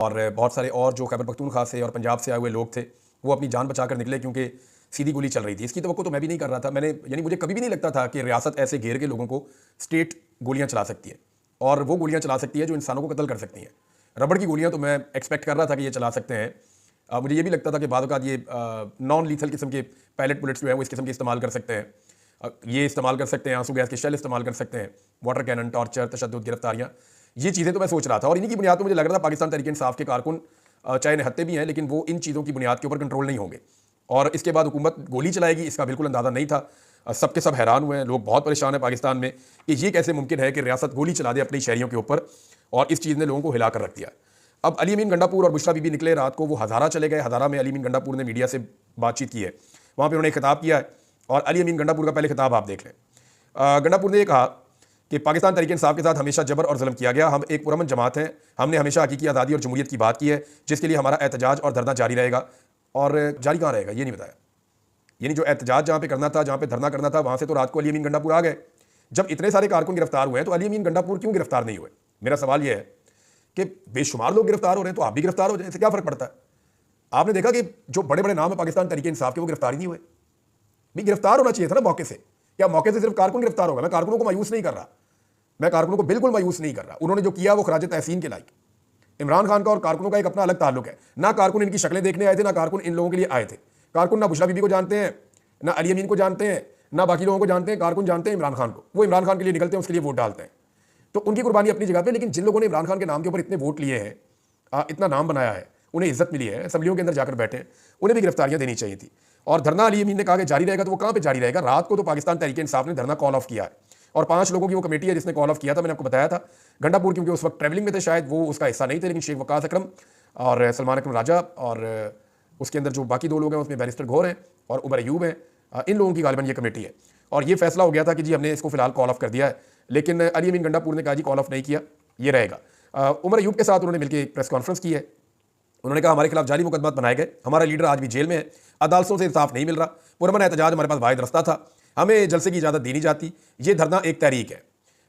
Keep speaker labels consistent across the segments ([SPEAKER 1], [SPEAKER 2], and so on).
[SPEAKER 1] और बहुत सारे और जो खैबर पख्तूनख्वा से और पंजाब से आए हुए लोग थे वो अपनी जान बचा कर निकले क्योंकि सीधी गोली चल रही थी। इसकी तवक्को तो मैं भी नहीं कर रहा था। मुझे कभी भी नहीं लगता था कि रियासत ऐसे घेर के लोगों को स्टेट गोलियां चला सकती है, और वो गोलियां चला सकती है जो इंसानों को कत्ल कर सकती हैं। रबड़ की गोलियां तो मैं एक्सपेक्ट कर रहा था कि ये चला सकते हैं। मुझे ये भी लगता था कि बाद औक़ात ये नॉन लीथल किस्म के पायलट बुलेट्स जो है वो इस किस्म के इस्तेमाल कर सकते हैं। ये इस्तेमाल कर सकते हैं, आंसू गैस के शेल इस्तेमाल कर सकते हैं, वाटर कैनन, टॉर्चर, तशद्दुद, गिरफ्तारियाँ, ये चीज़ें तो मैं सोच रहा था। और इन्हीं की बुनियाद पर मुझे लग रहा था पाकिस्तान तहरीक इंसाफ के कारकुन चाहे निहत्ते भी हैं लेकिन वो इन चीज़ों की बुनियाद के ऊपर कंट्रोल नहीं होंगे, और इसके बाद हुकूमत गोली चलाएगी, इसका बिल्कुल अंदाज़ा नहीं था। सब के सब हैरान हुए हैं, लोग बहुत परेशान हैं पाकिस्तान में कि ये कैसे मुमकिन है कि रियासत गोली चला दे अपनी शहरियों के ऊपर, और इस चीज़ ने लोगों को हिला कर रख दिया। अब अली अमीन गंडापुर और बुशरा बीबी निकले रात को, वो हज़ारा चले गए। हज़ारा में अली अमीन गंडापुर ने मीडिया से बातचीत की है, वहाँ पर उन्होंने खिताब किया है, और अली अमीन गंडापुर का पहले खिताब आप देख लें। गंडापुर ने यह कहा कि पाकिस्तान तहरीक इंसाफ के साथ हमेशा जबर और जुल्म किया गया। हम एक पुरअमन जमात हैं, हमने हमेशा हकीकी आज़ादी और जमहूरियत की बात की है, जिसके लिए हमारा एहतजाज और धरना जारी रहेगा। और जारी कहाँ रहेगा ये नहीं बताया। यानी जो एहतजाज जहाँ पे करना था, जहाँ पे धरना करना था, वहाँ से तो रात को अली अमीन गंडापुर आ गए। जब इतने सारे कारकुन गिरफ्तार हुए हैं तो अली अमीन गंडापुर क्यों गिरफ्तार नहीं हुए? मेरा सवाल यह है कि बेशुमार लोग गिरफ्तार हो रहे हैं तो आप भी गिरफ्तार हो जाए, इससे क्या फ़र्क पड़ता है? आपने देखा कि जो बड़े बड़े नाम है पाकिस्तान तहरीक इंसाफ के, वो गिरफ्तार ही नहीं हुए। भी गिरफ्तार होना चाहिए था ना मौके से। क्या मौके से सिर्फ कारकुन गिरफ्तार होगा? मैं कारकुनों को मायूस नहीं कर रहा, मैं कारकुनों को बिल्कुल मायूस नहीं कर रहा। उन्होंने जो किया वो खराज तहसीन के लायक। इमरान खान का और कारकुनों का एक अपना अलग ताल्लुक है। ना कारकुन इनकी शक्लें देखने आए थे, ना कारकुन इन लोगों के लिए आए थे। कारकुन ना बुशरा बीबी को जानते हैं, ना अली अमीन को जानते हैं, ना बाकी लोगों को जानते हैं। कारकुन जानते हैं इमरान खान को, वो इमरान खान के लिए निकलते हैं, उसके लिए वोट डालते हैं। तो उनकी कुर्बानी अपनी जगह पे। लेकिन जिन लोगों ने इमरान खान के नाम के ऊपर इतने वोट लिए हैं, इतना नाम बनाया है, उन्हें इज्जत मिली है, असम्बलियों के अंदर जाकर बैठे हैं, उन्हें भी गिरफ्तारियां देनी चाहिए थी। और धरना अली अमीन ने कहा कि जारी रहेगा, तो वो कहाँ पे जारी रहेगा? रात को तो पाकिस्तान तहरीक इंसाफ ने धरना कॉल ऑफ किया है, और 5 लोगों की वो कमेटी है जिसने कॉल ऑफ किया था। मैंने आपको बताया था। गंडापुर क्योंकि उस वक्त ट्रैवलिंग में थे, शायद वो उसका हिस्सा नहीं थे, लेकिन शेख वकास अकरम और सलमान अकरम राजा और उसके अंदर जो बाकी 2 लोग हैं उसमें बैरिस्टर घोर हैं और उमर अयूब हैं, इन लोगों की गालिबन ये कमेटी है। और ये फैसला हो गया था कि जी हमने इसको फिलहाल कॉल ऑफ कर दिया है, लेकिन अली अमीन गंडापुर ने कहा जी कॉल ऑफ नहीं किया, ये रहेगा। उमर अयूब के साथ उन्होंने मिलकर एक प्रेस कॉन्फ्रेंस की है। उन्होंने कहा हमारे खिलाफ जाली मुकदमा बनाए गए, हमारा लीडर आज भी जेल में है, अदालतों से इंसाफ नहीं मिल रहा, पुरअमन एहतजाज हमारे पास वाहिद रास्ता था, हमें जलसे की इजाज़त दी नहीं जाती, ये धरना एक तहरीक है,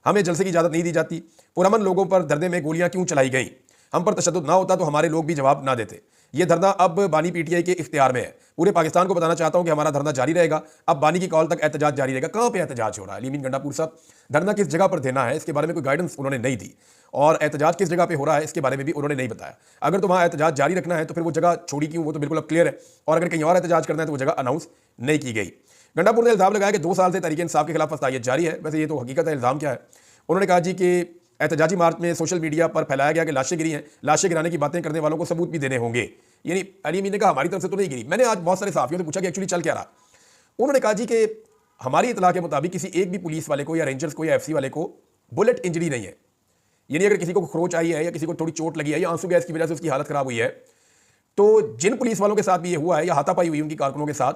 [SPEAKER 1] हमें जलसे की इजाज़त नहीं दी जाती। पुरअमन लोगों पर धरने में गोलियां क्यों चलाई गई? हम पर तशद्दुद ना होता तो हमारे लोग भी जवाब ना देते। ये धरना अब बानी पीटीआई के इख्तियार में है। पूरे पाकिस्तान को बताना चाहता हूं कि हमारा धरना जारी रहेगा, अब बानी की कॉल तक एहतजाज जारी रहेगा। कहां पे एहतजाज हो रहा है? अली अमीन गंडापुर साहब, धरना किस जगह पर देना है इसके बारे में कोई गाइडेंस उन्होंने नहीं दी, और एहतजाज किस जगह पे हो रहा है इसके बारे में भी उन्होंने नहीं बताया। अगर तो वहां एहतजाज जारी रखना है तो फिर वो जगह छोड़ी क्यों? वो तो बिल्कुल अब क्लियर है। और अगर कहीं और एहतजाज करना है तो वो जगह अनाउंस नहीं की गई। गंडापुर ने इल्जाम लगाया कि 2 साल से तहरीक इंसाफ के खिलाफ फसाइयत जारी है। वैसे ये तो हकीकत है, इल्जाम क्या है? उन्होंने कहा जी कि एहतजाजी मार्च में सोशल मीडिया पर फैलाया गया कि लाशें गिरी हैं, लाशें गिराने की बातें करने वालों को सबूत भी देने होंगे। यानी अली अमीन ने कहा हमारी तरफ से तो नहीं गिरी। मैंने आज बहुत सारे सहाफियों से पूछा कि एक्चुअली चल क्या रहा। उन्होंने कहा जी कि हमारी इतला के मुताबिक किसी एक भी पुलिस वाले को या रेंजर्स को या एफसी वाले को बुलेट इंजरी नहीं है। यानी अगर किसी को खरोच आई है या किसी को थोड़ी चोट लगी है या आंसू गैस की वजह से उसकी हालत खराब हुई है, तो जिन पुलिस वालों के साथ भी ये हुआ है या हाथापाई हुई उनकी कारकुनों के साथ,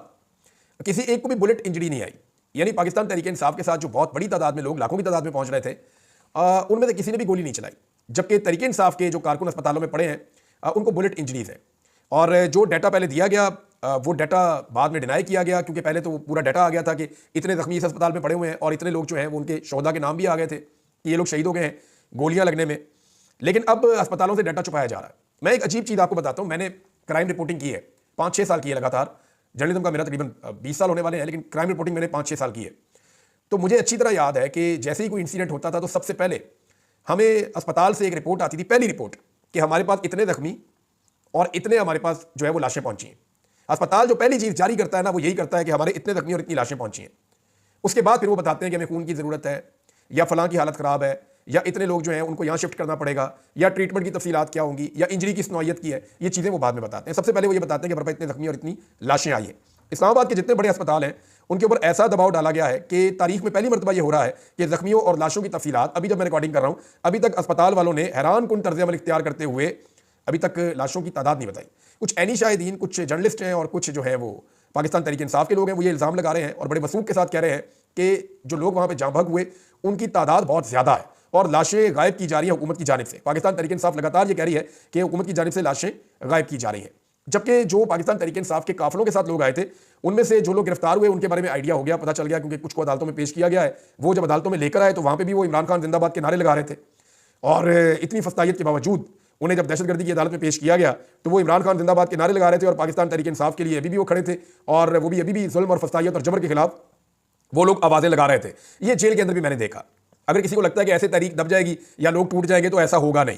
[SPEAKER 1] किसी एक को भी बुलेट इंजरी नहीं आई। यानी पाकिस्तान तहरीक इंसाफ के साथ जो बहुत बड़ी तादाद में लोग, लाखों की तादाद में पहुंच रहे थे, उनमें से किसी ने भी गोली नहीं चलाई। जबकि तहरीक इंसाफ के जो कारकुन अस्पतालों में पड़े हैं उनको बुलेट इंजरीज है। और जो डाटा पहले दिया गया वो डाटा बाद में डिनाई किया गया, क्योंकि पहले तो पूरा डाटा आ गया था कि इतने जख्मी इस अस्पताल में पड़े हुए हैं और इतने लोग जो हैं वो उनके शोहदा के नाम भी आ गए थे कि ये लोग शहीद हो गए हैं गोलियां लगने में। लेकिन अब अस्पतालों से डाटा छुपाया जा रहा है। मैं एक अजीब चीज़ आपको बताता हूँ। मैंने क्राइम रिपोर्टिंग की है, 5-6 साल की है लगातार। जर्नलिज्म का मेरा तकरीबन 20 साल होने वाले हैं, लेकिन क्राइम रिपोर्टिंग मैंने 5-6 साल की है। तो मुझे अच्छी तरह याद है कि जैसे ही कोई इंसिडेंट होता था तो सबसे पहले हमें अस्पताल से एक रिपोर्ट आती थी, पहली रिपोर्ट, कि हमारे पास इतने जख्मी और इतने हमारे पास जो है वो लाशें पहुंची हैं। अस्पताल जो पहली चीज़ जारी करता है ना, वो यही करता है कि हमारे इतने जख्मी और इतनी लाशें पहुंची हैं। उसके बाद फिर वो बताते हैं कि हमें खून की ज़रूरत है, या फलां की हालत ख़राब है, या इतने लोग जो हैं उनको यहाँ शिफ्ट करना पड़ेगा, या ट्रीटमेंट की तफसीलात क्या होंगी, या इंजरी किस नौइयत की है। ये चीज़ें वो बाद में बताते हैं। सबसे पहले वो ये बताते हैं कि हमारे पास इतने जख्मी और इतनी लाशें आई हैं। इस्लामाबाद के जितने बड़े अस्पताल हैं उनके ऊपर ऐसा दबाव डाला गया है कि तारीख में पहली मरतबा ये हो रहा है कि जख्मियों और लाशों की तफसीलात, अभी जब मैं रिकॉर्डिंग कर रहा हूँ, अभी तक अस्पताल वालों ने हैरान कुन तर्ज अमल इख्तियार करते हुए अभी तक लाशों की तादाद नहीं बताई। कुछ ऐनी शाहिदीन, कुछ जर्नलिस्ट हैं और कुछ जो है वो पाकिस्तान तहरीक इंसाफ के लोग हैं, वो ये इल्ज़ाम लगा रहे हैं और बड़े वसूख के साथ कह रहे हैं कि जो लोग वहाँ पर जाँ भग हुए उनकी तादाद बहुत ज़्यादा है और लाशें गायब की जा रही हैं हुकूमत की जानिब से। पाकिस्तान तहरीक इंसाफ लगातार ये कह रही है कि हुकूमत की जानिब से लाशें गायब की जा रही हैं। जबकि जो पाकिस्तान तहरीक इंसाफ के काफिलों के साथ लोग आए थे, उनमें से जो लोग गिरफ्तार हुए उनके बारे में आइडिया हो गया, पता चल गया, क्योंकि कुछ को अदालतों में पेश किया गया है। वो जब अदालतों में लेकर आए तो वहाँ पे भी वो इमरान खान जिंदाबाद के नारे लगा रहे थे, और इतनी फस्तायत के बावजूद उन्हें जब दहशतगर्दी की अदालत में पेश किया गया तो वो इमरान खान जिंदाबाद के नारे लगा रहे थे और पाकिस्तान तहरीक इंसाफ के लिए अभी भी वो खड़े थे, और वो भी अभी भी जुल्म और फस्तायत और जबर के खिलाफ वो लोग आवाजें लगा रहे थे। ये जेल के अंदर भी मैंने देखा। अगर किसी को लगता है कि ऐसे तहरीक दब जाएगी या लोग टूट जाएंगे तो ऐसा होगा नहीं।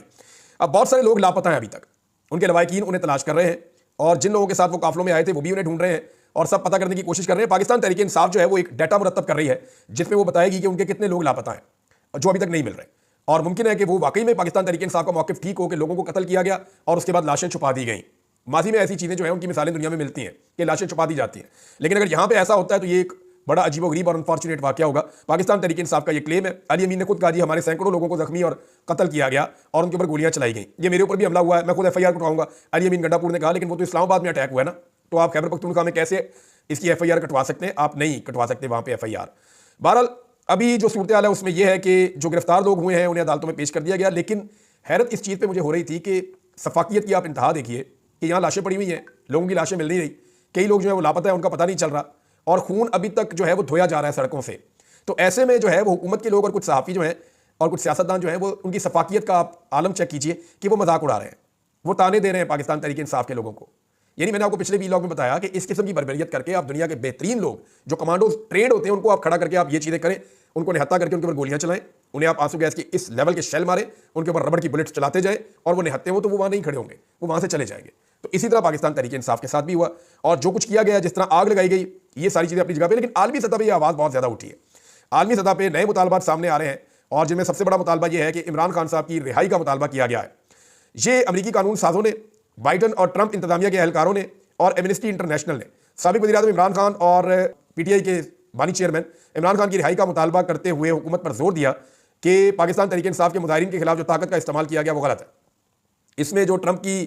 [SPEAKER 1] अब बहुत सारे लोग लापता हैं अभी तक, उनके लवाकिन उन्हें तलाश कर रहे हैं, और जिन लोगों के साथ वो काफिलों में आए थे वो भी उन्हें ढूंढ रहे हैं और सब पता करने की कोशिश कर रहे हैं। पाकिस्तान तहरीक इंसाफ जो है वो एक डाटा मुरतब कर रही है जिसमें वो बताएगी कि उनके कितने लोग लापता हैं जो अभी तक नहीं मिल रहे, और मुमकिन है कि वो वाकई में पाकिस्तान तहरीक इंसाफ का मौक़िफ़ ठीक हो कि लोगों को कत्ल किया गया और उसके बाद लाशें छुपा दी गई। माजी में ऐसी चीज़ें जो है उनकी मिसालें दुनिया में मिलती हैं कि लाशें छुपा दी जाती हैं, लेकिन अगर यहाँ पे ऐसा होता है तो ये एक बड़ा अजीबोगरीब और अनफॉर्चुनेट वाक़या होगा। पाकिस्तान तहरीक इंसाफ का ये क्लेम है। अली अमीन ने खुद कहा जी हमारे सैकड़ों लोगों को जख्मी और कत्ल किया गया और उनके ऊपर गोलियां चलाई गई, ये मेरे ऊपर भी हमला हुआ है, मैं खुद FIR कटवाऊंगा, अली अमीन गंडापुर ने कहा। लेकिन वो तो इस्लामाबाद में अटैक हुआ है ना, तो आप खैबर पख्तूनख्वा में कैसे इसकी FIR कटवा सकते हैं? आप नहीं कटवा सकते वहाँ पर FIR। बहरहाल अभी जो सूरत हाल है उसमें यह है कि जो गिरफ्तार लोग हुए हैं उन्हें अदालतों में पेश कर दिया गया, लेकिन हैरत इस चीज़ पे मुझे हो रही थी कि सफाकियत की आप इंतहा देखिए कि यहाँ लाशें पड़ी हुई हैं, लोगों की लाशें मिल नहीं रही, कई लोग जो है वो लापता है, उनका पता नहीं चल रहा, और खून अभी तक जो है वो धोया जा रहा है सड़कों से। तो ऐसे में जो है वो हुकूमत के लोग और कुछ सहाफ़ी जो हैं और कुछ सियासतदान जो हैं वो उनकी सफाकियत का आप आलम चेक कीजिए कि वो मजाक उड़ा रहे हैं, वो ताने दे रहे हैं पाकिस्तान तहरीक इंसाफ के लोगों को। यानी मैंने आपको पिछले वीलॉग में बताया कि इस किस्म की बर्बरियत करके आप दुनिया के बेहतरीन लोग जो कमांडो ट्रेंड होते हैं उनको आप खड़ा करके आप ये चीज़ें करें, उनको निहत्ता करके उनके ऊपर गोलियां चलाएं, उन्हें आप आंसू गैस के इस लेवल के शेल मारें, उनके ऊपर रबड़ की बुलेट्स चलाते जाएं, और वो निहत्ते हो तो वो वहाँ नहीं खड़े होंगे, वो वहाँ से चले जाएंगे। तो इसी तरह पाकिस्तान तहरीक इंसाफ के साथ भी हुआ, और जो कुछ किया गया, जिस तरह आग लगाई गई, ये सारी चीज़ें अपनी जगह पर। लेकिन आलमी सतह पर यह आवाज़ बहुत ज़्यादा उठी है। आलमी सतह पर नए मुतालबात सामने आ रहे हैं, और जिनमें सबसे बड़ा मुतालबा यह है कि इमरान खान साहब की रिहाई का मुतालबा किया गया है। ये अमरीकी कानून साजों ने, बाइडन और ट्रंप इंतजामिया के एहलकारों ने और एमनेस्टी इंटरनेशनल ने साबिक वज़ीर-ए-आज़म इमरान खान और PTI के बानी चेयरमैन इमरान खान की रिहाई का मुतालबा करते हुए हुकूमत पर जोर दिया कि पाकिस्तान तहरीक इंसाफ के मुजाहिरीन के खिलाफ जो ताकत का इस्तेमाल किया गया वो गलत है। इसमें जो ट्रंप की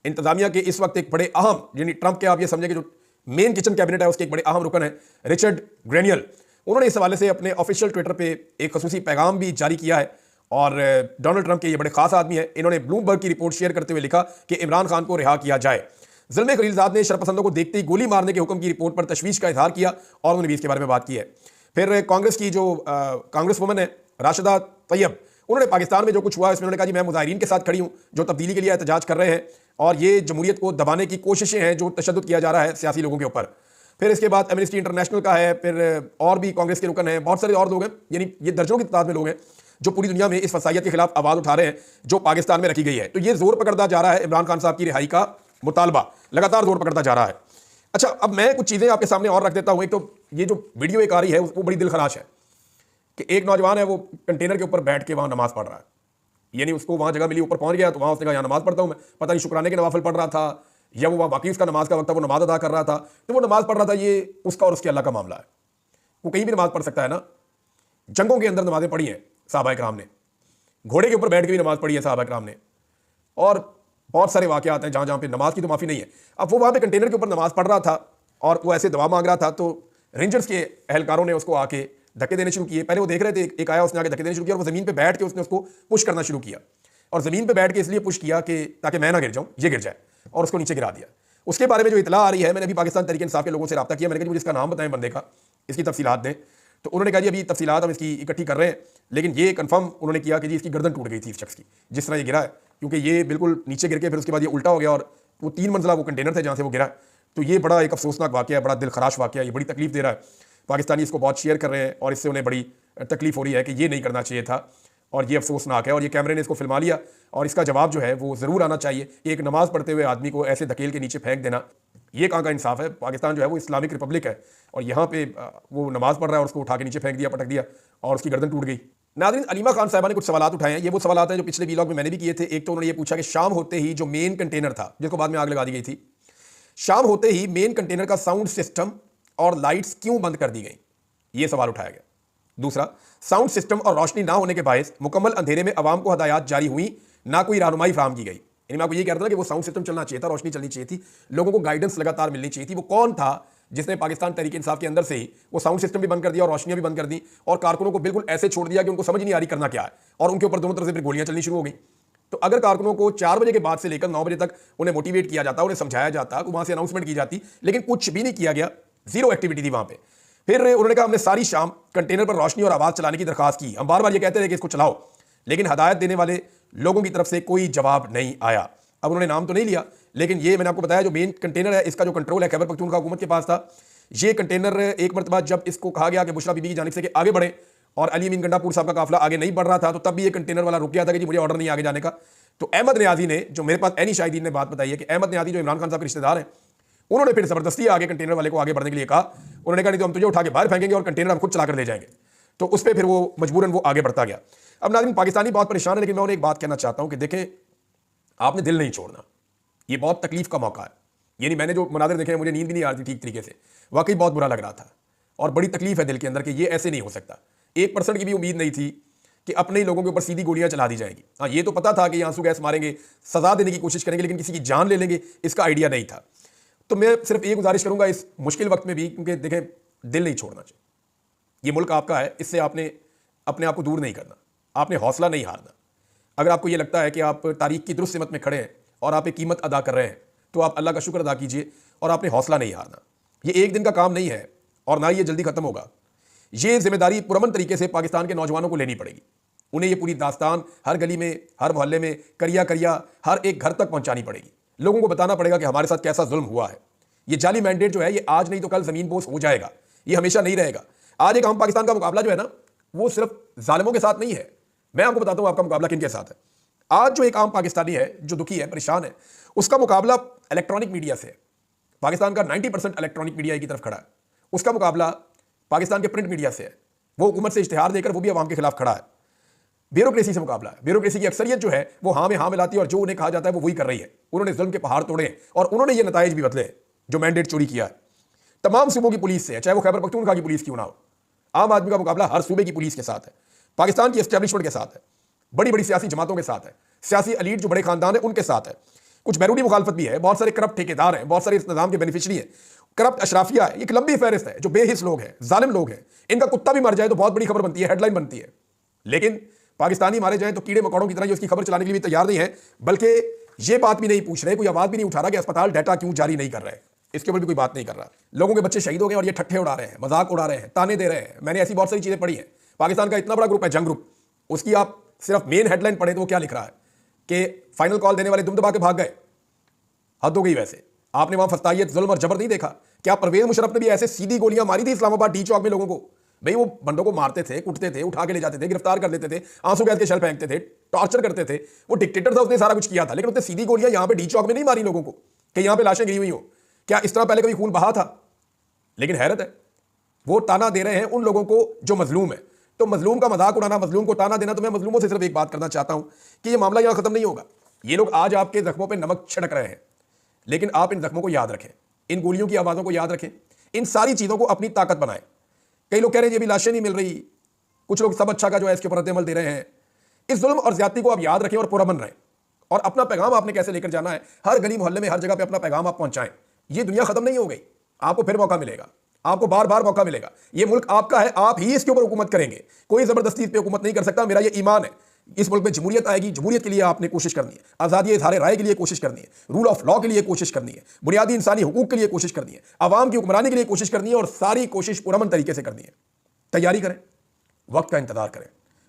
[SPEAKER 1] इंतजामिया के इस वक्त एक बड़े अहम, यानी ट्रंप के आप ये समझे कि जो मेन किचन कैबिनेट है उसके एक बड़े अहम रुकन है रिचर्ड ग्रेनियल, उन्होंने इस हवाले से अपने ऑफिशियल ट्विटर पर एक खसूसी पैगाम भी जारी किया है। और डोनाल्ड ट्रंप के ये बड़े खास आदमी है, इन्होंने ब्लूमबर्ग की रिपोर्ट शेयर करते हुए लिखा कि इमरान खान को रिहा किया जाए। ज़ुल्म खलीलज़ाद ने शरपसंदों को देखते ही गोली मारने के हुक्म की रिपोर्ट पर तशवीश का इजहार किया और उन्होंने भी इसके बारे में बात की है। फिर कांग्रेस की जो कांग्रेस वुमन है राशिदा तैयब, उन्होंने पाकिस्तान में जो कुछ हुआ इसमें उन्होंने कहा जी मैं मुजाहिरीन के साथ खड़ी हूँ जो तब्दीली के लिए एहतजाज कर रहे हैं, और ये जमहूरियत को दबाने की कोशिशें हैं जो तशद्दुद किया जा रहा है सियासी लोगों के ऊपर। फिर इसके बाद एमनेस्टी इंटरनेशनल का है, फिर और भी कांग्रेस के रुकन हैं, बहुत सारे और लोग हैं, यानी ये दर्जनों की तादाद में लोग हैं जो पूरी दुनिया में इस फसाइयत के खिलाफ आवाज़ उठा रहे हैं जो पाकिस्तान में रखी गई है। तो ये जोर पकड़ता जा रहा है, इमरान खान साहब की रिहाई का मुतालबा लगातार जोर पकड़ता जा रहा है। अच्छा, अब मैं कुछ चीज़ें आपके सामने और रख देता हूँ। एक तो ये जो वीडियो एक आ रही है वो बड़ी दिलखराश है कि एक नौजवान है वो कंटेनर के ऊपर बैठ के वहाँ नमाज़ पढ़ रहा है, यानी उसको वहाँ जगह मिली, ऊपर पहुँच गया तो वहाँ उसने कहा यहाँ नमाज़ पढ़ता हूँ मैं, पता नहीं शुक्राने के नवाफिल पढ़ रहा था या वो वाकई उसका नमाज का वक्त था, वो नमाज अदा कर रहा था, तो वो नमाज पढ़ रहा था। ये उसका और उसके अल्लाह का मामला है, वो कहीं भी नमाज पढ़ सकता है ना। जंगों के अंदर नमाजें पढ़ी हैं सहाबा इकराम ने, घोड़े के ऊपर बैठ के भी नमाज पढ़ी है सहाबा इकराम ने, और बहुत सारे वाक़े आते हैं जहाँ जहाँ पे नमाज की तो माफ़ी नहीं है। अब वो वहाँ पे कंटेनर के ऊपर नमाज पढ़ रहा था और वो ऐसे दवा मांग रहा था, तो रेंजर्स के एहलकारों ने उसको आके धक्के देने शुरू किए। पहले वो देख रहे थे, एक आया उसने आके धक्के देने शुरू किया और वो ज़मीन पे बैठ के उसने उसको पुश करना शुरू किया, और ज़मीन पे बैठ के इसलिए पुश किया कि ताकि मैं ना गिर जाऊँ, ये गिर जाए, और उसको नीचे गिरा दिया। उसके बारे में जो इतला आ रही है, मैंने अभी पाकिस्तान तहरीक इंसाफ के लोगों से रब्ता किया, मैंने कहा मुझे इसका नाम बताएं बंदे का, इसकी तफसीलात दें। तो उन्होंने कहा जी अभी तफसीलात हम इसकी इकट्ठी कर रहे हैं, लेकिन ये कंफर्म उन्होंने किया कि जी इसकी गर्दन टूट गई थी इस शख्स की जिस तरह ये गिरा है, क्योंकि ये बिल्कुल नीचे गिर के फिर उसके बाद ये उल्टा हो गया, और वो 3 मंजिला वो कंटेनर थे जहाँ से वो गिरा। तो ये बड़ा एक अफसोसनाक वाक़या है, बड़ा दिल खराश वाक़या है, ये बड़ी तकलीफ दे रहा है। पाकिस्तानी इसको बहुत शेयर कर रहे हैं और इससे उन्हें बड़ी तकलीफ हो रही है कि ये नहीं करना चाहिए था, और ये अफसोसनाक है। और ये कैमरे ने इसको फिल्मा लिया, और इसका जवाब जो है वो ज़रूर आना चाहिए। एक नमाज़ पढ़ते हुए आदमी को ऐसे धकेल के नीचे फेंक देना, ये कहाँ का इंसाफ है। पाकिस्तान जो है वो इस्लामिक रिपब्लिक है, और यहाँ पे वो नमाज़ पढ़ रहा है और उसको उठा के नीचे फेंक दिया, पटक दिया, और उसकी गर्दन टूट गई। नाज़रीन, अलीमा खान साहिबा ने कुछ सवाल उठाए हैं, ये वो सवाल हैं जो पिछले व्लॉग में मैंने भी किए थे। एक तो उन्होंने ये पूछा कि शाम होते ही जो मेन कंटेनर था जिसको बाद में आग लगा दी गई थी, शाम होते ही मेन कंटेनर का साउंड सिस्टम और लाइट्स क्यों बंद कर दी गई, ये सवाल उठाया गया। दूसरा, साउंड सिस्टम और रोशनी ना होने के बायस मुकम्मल अंधेरे में अवाम को हदायत जारी हुई, ना कोई रहनुमाई फराहम की गई। यानी मैं आपको ये कह रहा था कि वो साउंड सिस्टम चलना चाहिए था, रोशनी चलनी चाहिए थी, लोगों को गाइडेंस लगातार मिलनी चाहिए थी। वो कौन था जिसने पाकिस्तान तहरीक इंसाफ के अंदर से ही वो साउंड सिस्टम भी बंद कर दिया और रोशनियां भी बंद कर दी, और कारकुनों को बिल्कुल ऐसे छोड़ दिया कि उनको समझ नहीं आ रही करना क्या है, और उनके ऊपर दोनों तरफ से फिर गोलियां चलनी शुरू हो गई। तो अगर कारकुनों को 4 बजे के बाद से लेकर 9 बजे तक उन्हें मोटिवेट किया जाता, उन्हें समझाया जाता, वहां से अनाउंसमेंट की जाती, लेकिन कुछ भी नहीं किया गया, जीरो एक्टिविटी थी वहां पे। फिर उन्होंने कहा हमने सारी शाम कंटेनर पर रोशनी और आवाज़ चलाने की दरखास्त की, हम बार बार ये कहते रहे कि इसको चलाओ, लेकिन हदायत देने वाले लोगों की तरफ से कोई जवाब नहीं आया। अब उन्होंने नाम तो नहीं लिया, लेकिन ये मैंने आपको बताया जो मेन कंटेनर है इसका जो कंट्रोल है खैबर पख्तूनख्वा हुकूमत के पास था। ये कंटेनर एक मरतबा जब इसको कहा गया कि बुशरा बीबी की जानिब से कि आगे बढ़े और अली अमीन गंडापुर साहब का काफिला आगे नहीं बढ़ रहा था, तो तब भी ये कंटेनर वाला रुक गया था कि जी मुझे ऑर्डर नहीं आगे जाने का। तो अहमद न्याजी ने, जो मेरे पास एनी शाहिदीन ने बात बताई है कि अहमद न्याजी जो इमरान खान साहब के रिश्तेदार हैं, उन्होंने फिर जबरदस्ती आगे कंटेनर वाले को आगे बढ़ने के लिए कहा। उन्होंने कहा नहीं तो हम तुझे उठा के बाहर फेंकेंगे और कंटेनर हम खुद चलाकर ले जाएंगे। तो उस पर फिर वो मजबूरन वो आगे बढ़ता गया। अब नाज़रीन पाकिस्तानी बहुत परेशान है, लेकिन मैं उन्हें एक बात कहना चाहता हूं कि देखें आपने दिल नहीं छोड़ना, ये बहुत तकलीफ का मौका है। यानी मैंने जो मनाज़र देखे मुझे नींद भी नहीं आ रही ठीक तरीके से, वाकई बहुत बुरा लग रहा था और बड़ी तकलीफ है दिल के अंदर कि ये ऐसे नहीं हो सकता। 1% की भी उम्मीद नहीं थी कि अपने ही लोगों के ऊपर सीधी गोलियां चला दी जाएंगी। हाँ ये तो पता था कि आंसू गैस मारेंगे, सजा देने की कोशिश करेंगे, लेकिन किसी की जान ले लेंगे इसका आइडिया नहीं था। तो मैं सिर्फ ये गुजारिश करूंगा इस मुश्किल वक्त में भी, क्योंकि देखें दिल नहीं छोड़ना चाहिए, ये मुल्क आपका है, इससे आपने अपने आप को दूर नहीं करना, आपने हौसला नहीं हारना। अगर आपको ये लगता है कि आप तारीख की दुरुस्त सिमत में खड़े हैं और आप एक कीमत अदा कर रहे हैं, तो आप अल्लाह का शुक्र अदा कीजिए और आपने हौसला नहीं हारना। ये एक दिन का काम नहीं है और ना ये जल्दी खत्म होगा। ये जिम्मेदारी पुरअमन तरीके से पाकिस्तान के नौजवानों को लेनी पड़ेगी। उन्हें ये पूरी दास्तान हर गली में, हर मोहल्ले में, करिया करिया हर एक घर तक पहुंचानी पड़ेगी। लोगों को बताना पड़ेगा कि हमारे साथ कैसा जुल्म हुआ है। ये जाली मैंडेट जो है ये आज नहीं तो कल जमीन बोस हो जाएगा, ये हमेशा नहीं रहेगा। आज एक आम पाकिस्तान का मुकाबला जो है ना, वो सिर्फ जालिमों के साथ नहीं है। मैं आपको बताता हूं आपका मुकाबला किन के साथ है। आज जो एक आम पाकिस्तानी है जो दुखी है, परेशान है, उसका मुकाबला इलेक्ट्रॉनिक मीडिया से है। पाकिस्तान का 90% इलेक्ट्रॉनिक मीडिया की तरफ खड़ा है। उसका मुकाबला पाकिस्तान के प्रिंट मीडिया से है। वो हुकूमत से इश्तिहार देकर वो भी अवाम के खिलाफ खड़ा है। ब्यूरोक्रेसी से मुकाबला है। ब्यूरोक्रेसी की अक्सरियत जो है वो हाँ में हाँ मिलाती है और जो उन्हें कहा जाता है वो वही कर रही है। उन्होंने जुल्म के पहाड़ तोड़े हैं और उन्होंने ये नताइज भी बदले हैं जो मैंडेट चोरी किया है। तमाम सूबों की पुलिस से है, चाहे वो खैबर पख्तूनख्वा की पुलिस क्यों ना हो। आम आदमी का मुकाबला हर सूबे की पुलिस के साथ है, पाकिस्तान की एस्टैब्लिशमेंट के साथ है, बड़ी बड़ी सियासी जमातों के साथ है, सियासी एलीट जो बड़े खानदान है उनके साथ है। कुछ बैरूनी मुखालफत भी है, बहुत सारे करप्ट ठेकेदार हैं, बहुत सारे इस निजाम के बेनिफिशरी हैं, करप्ट अशराफिया है। एक लंबी फहरिस्त है जो बेहिस लोग हैं, जालिम लोग हैं। इनका कुत्ता भी मर जाए तो बहुत बड़ी खबर बनती है, हेडलाइन बनती है। लेकिन पाकिस्तानी मारे जाए तो कीड़े मकोड़ों की तरह ये उसकी खबर चलाने के लिए भी तैयार नहीं है, बल्कि ये बात भी नहीं पूछ रहे, कोई आवाज भी नहीं उठा रहा कि अस्पताल डाटा क्यों जारी नहीं कर रहे, इसके ऊपर भी कोई बात नहीं कर रहा। लोगों के बच्चे शहीद हो गए और ये ठट्ठे उड़ा रहे हैं, मजाक उड़ा रहे हैं, ताने दे रहे हैं। मैंने ऐसी बहुत सारी चीजें पढ़ी हैं। पाकिस्तान का इतना बड़ा ग्रुप है जंग ग्रुप, उसकी आप सिर्फ मेन हेडलाइन पढ़े तो वो क्या लिख रहा है कि फाइनल कॉल देने वाले दुम दबा के भाग गए। हद हो गई। वैसे आपने वहां फस्तायत, जुल्म और जबर नहीं देखा? क्या परवेज मुशर्रफ ने भी ऐसे सीधी गोलियां मारी थी इस्लामाबाद डी चौक में लोगों को? भाई वो बंदों को मारते थे, कुटते थे, उठा के ले जाते थे, गिरफ्तार कर लेते थे, आंसू गैस के शेल फेंकते थे, टॉर्चर करते थे। वो डिक्टेटर था, उसने सारा कुछ किया था, लेकिन उसने सीधी गोलियां यहां पे डी चौक में नहीं मारी लोगों को कि यहां पे लाशें गिरी हुई हो। क्या इस तरह पहले कभी खून बहा था? लेकिन हैरत है वो ताना दे रहे हैं उन लोगों को जो मजलूम है। तो मजलूम का मजाक उड़ाना, मजलूम को ताना देना, तो मैं मजलूमों से सिर्फ एक बात करना चाहता हूं कि ये मामला यहां खत्म नहीं होगा। ये लोग आज आपके जख्मों पर नमक छिड़क रहे हैं, लेकिन आप इन जख्मों को याद रखें, इन गोलियों की आवाज़ों को याद रखें, इन सारी चीज़ों को अपनी ताकत बनाएं। कई लोग कह रहे हैं ये भी लाशें नहीं मिल रही, कुछ लोग सब अच्छा का जो है इसके ऊपर रद्द-ए-अमल दे रहे हैं। इस जुल्म और ज्यादती को आप याद रखें और पुरअमन रहें। और अपना पैगाम आपने कैसे लेकर जाना है, हर गली मोहल्ले में, हर जगह पे अपना पैगाम आप पहुंचाएं। ये दुनिया खत्म नहीं हो गई, आपको फिर मौका मिलेगा, आपको बार बार मौका मिलेगा। ये मुल्क आपका है, आप ही इसके ऊपर हुकूमत करेंगे, कोई जबरदस्ती इस पर हुकूमत नहीं कर सकता। मेरा ये ईमान है। इस मुल्क में जमहूरियत आएगी, जमहूरियत के लिए आपने कोशिश करनी है, आज़ादी इज़हार राय के लिए कोशिश करनी है, रूल ऑफ लॉ के लिए कोशिश करनी है, बुनियादी इंसानी हुकूक के लिए कोशिश करनी है, आवाम की हुक्मरानी के लिए कोशिश करनी है, और सारी कोशिश पुरअमन तरीके से करनी है। तैयारी करें, वक्त का इंतजार करें,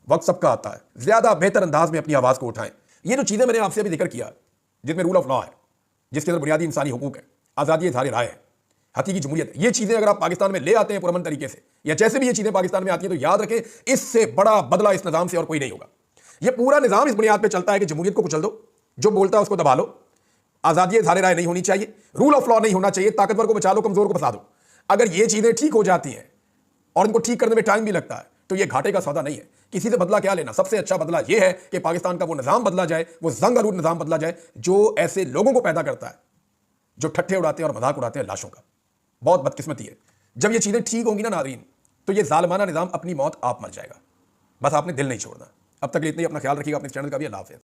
[SPEAKER 1] वक्त सबका आता है। ज़्यादा बेहतर अंदाज में अपनी आवाज़ को उठाएं। ये जो चीज़ें मैंने आपसे अभी जिक्र किया, जिसमें रूल ऑफ लॉ है, जिसके अंदर बुनियादी इंसानी हुकूक है, आज़ादी इज़हार राय है, हकीकी जमहूरियत, ये चीज़ें अगर आप पाकिस्तान में ले आते हैं पुरअमन तरीके से, या जैसे भी ये चीज़ें पाकिस्तान में आती हैं, तो याद रखें इससे बड़ा बदला इस निज़ाम से और कोई नहीं होगा। ये पूरा निज़ाम इस बुनियाद पे चलता है कि जमहूरियत को कुचल दो, जो बोलता है उसको दबा लो, आज़ादी इज़हार राय नहीं होनी चाहिए, रूल ऑफ लॉ नहीं होना चाहिए, ताकतवर को बचा लो, कमज़ोर को फंसा दो। अगर ये चीज़ें ठीक हो जाती हैं, और इनको ठीक करने में टाइम भी लगता है, तो ये घाटे का सौदा नहीं है। किसी से बदला क्या लेना? सबसे अच्छा बदला यह है कि पाकिस्तान का वो निज़ाम बदला जाए, वो जंग आलूद निज़ाम बदला जाए जो ऐसे लोगों को पैदा करता है जो ठट्ठे उड़ाते हैं और मजाक उड़ाते हैं लाशों का। बहुत बदकिस्मती है। जब ये चीज़ें ठीक होंगी ना नाज़रीन, तो ये जालिमाना निज़ाम अपनी मौत आप मर जाएगा। बस आपने दिल नहीं छोड़ना। अब तक इतना ही, अपना ख्याल रखिएगा, अपने चैनल का भी। अल्लाह हाफ़िज़।